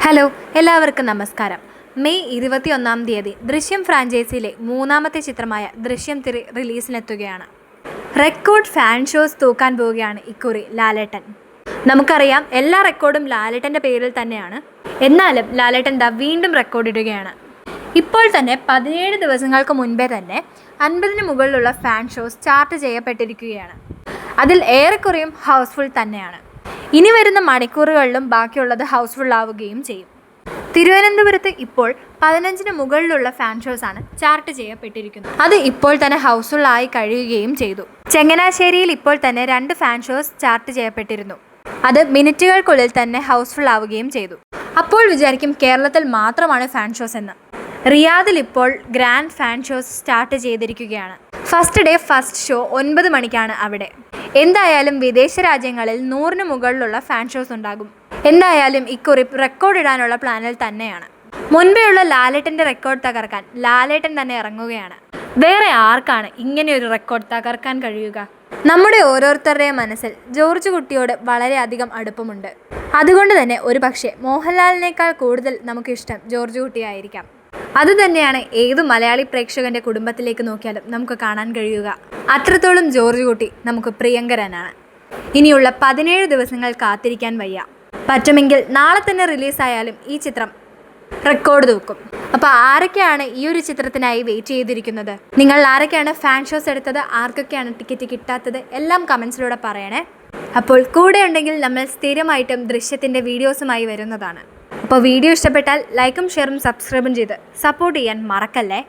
Hello, എല്ലാവർക്കും നമസ്കാരം. May 21-ാം തീയതി ദൃശ്യം ഫ്രാഞ്ചൈസിയിലെ മൂന്നാമത്തെ ചിത്രമായ ദൃശ്യം 3 റിലീസിനെത്തുകയാണ്. റെക്കോർഡ് ഫാൻ ഷോസ് തൂക്കാൻ പോവുകയാണ് ഇക്കുറി ലാലേട്ടൻ. നമുക്കറിയാം, എല്ലാ റെക്കോർഡും ലാലേട്ടൻ്റെ പേരിൽ തന്നെയാണ്. എന്നാലും ലാലേട്ടൻ വീണ്ടും റെക്കോർഡിടുകയാണ്. ഇപ്പോൾ തന്നെ 17 ദിവസങ്ങൾക്ക് മുൻപേ തന്നെ 50-ന് മുകളിലുള്ള ഫാൻ ഷോസ് ചാർട്ട് ചെയ്യപ്പെട്ടിരിക്കുകയാണ്. അതിൽ ഏറെക്കുറയും ഹൗസ്ഫുൾ തന്നെയാണ്. ഇനി വരുന്ന മണിക്കൂറുകളിലും ബാക്കിയുള്ളത് ഹൗസ്ഫുൾ ആവുകയും ചെയ്യും. തിരുവനന്തപുരത്ത് ഇപ്പോൾ 15-ന് മുകളിലുള്ള ഫാൻ ഷോസാണ് ചാർട്ട് ചെയ്യപ്പെട്ടിരിക്കുന്നത്. അത് ഇപ്പോൾ തന്നെ ഹൗസ്ഫുൾ ആയി കഴിയുകയും ചെയ്തു. ചങ്ങനാശ്ശേരിയിൽ ഇപ്പോൾ തന്നെ 2 ഫാൻ ഷോസ് ചാർട്ട് ചെയ്യപ്പെട്ടിരുന്നു. അത് മിനിറ്റുകൾക്കുള്ളിൽ തന്നെ ഹൗസ്ഫുൾ ആവുകയും ചെയ്തു. അപ്പോൾ വിചാരിക്കും, കേരളത്തിൽ മാത്രമാണ് ഫാൻ ഷോസ് എന്ന്. റിയാദിൽ ഇപ്പോൾ ഗ്രാൻഡ് ഫാൻ ഷോസ് സ്റ്റാർട്ട് ചെയ്തിരിക്കുകയാണ്. ഫസ്റ്റ് ഡേ ഫസ്റ്റ് ഷോ 9 മണിക്കാണ് അവിടെ. എന്തായാലും വിദേശ രാജ്യങ്ങളിൽ 100-ന് മുകളിലുള്ള ഫാൻ ഷോസ് ഉണ്ടാകും. എന്തായാലും ഇക്കുറി റെക്കോർഡ് ഇടാനുള്ള പ്ലാനിൽ തന്നെയാണ്. മുൻപേയുള്ള ലാലേട്ടൻ്റെ റെക്കോർഡ് തകർക്കാൻ ലാലേട്ടൻ തന്നെ ഇറങ്ങുകയാണ്. വേറെ ആർക്കാണ് ഇങ്ങനെയൊരു റെക്കോർഡ് തകർക്കാൻ കഴിയുക? നമ്മുടെ ഓരോരുത്തരുടെയും മനസ്സിൽ ജോർജ് കുട്ടിയോട് വളരെയധികം അടുപ്പമുണ്ട്. അതുകൊണ്ട് തന്നെ ഒരു പക്ഷേ മോഹൻലാലിനേക്കാൾ കൂടുതൽ നമുക്കിഷ്ടം ജോർജ് കുട്ടിയായിരിക്കാം. അതുതന്നെയാണ് ഏതു മലയാളി പ്രേക്ഷകൻ്റെ കുടുംബത്തിലേക്ക് നോക്കിയാലും നമുക്ക് കാണാൻ കഴിയുക. അത്രത്തോളം ജോർജ് കുട്ടി നമുക്ക് പ്രിയങ്കരനാണ്. ഇനിയുള്ള 17 ദിവസങ്ങൾ കാത്തിരിക്കാൻ വയ്യ. പറ്റുമെങ്കിൽ നാളെ തന്നെ റിലീസായാലും ഈ ചിത്രം റെക്കോർഡ് തൂക്കും. അപ്പോൾ ആരൊക്കെയാണ് ഈ ഒരു ചിത്രത്തിനായി വെയിറ്റ് ചെയ്തിരിക്കുന്നത്? നിങ്ങൾ ആരൊക്കെയാണ് ഫാൻ ഷോസ് എടുത്തത്? ആർക്കൊക്കെയാണ് ടിക്കറ്റ് കിട്ടാത്തത്? എല്ലാം കമൻസിലൂടെ പറയണേ. അപ്പോൾ കൂടെ ഉണ്ടെങ്കിൽ നമ്മൾ സ്ഥിരമായിട്ടും ദൃശ്യത്തിൻ്റെ വീഡിയോസുമായി വരുന്നതാണ്. അപ്പോൾ വീഡിയോ ഇഷ്ടപ്പെട്ടാൽ ലൈക്കും ഷെയറും സബ്സ്ക്രൈബും ചെയ്ത് സപ്പോർട്ട് ചെയ്യാൻ മറക്കല്ലേ.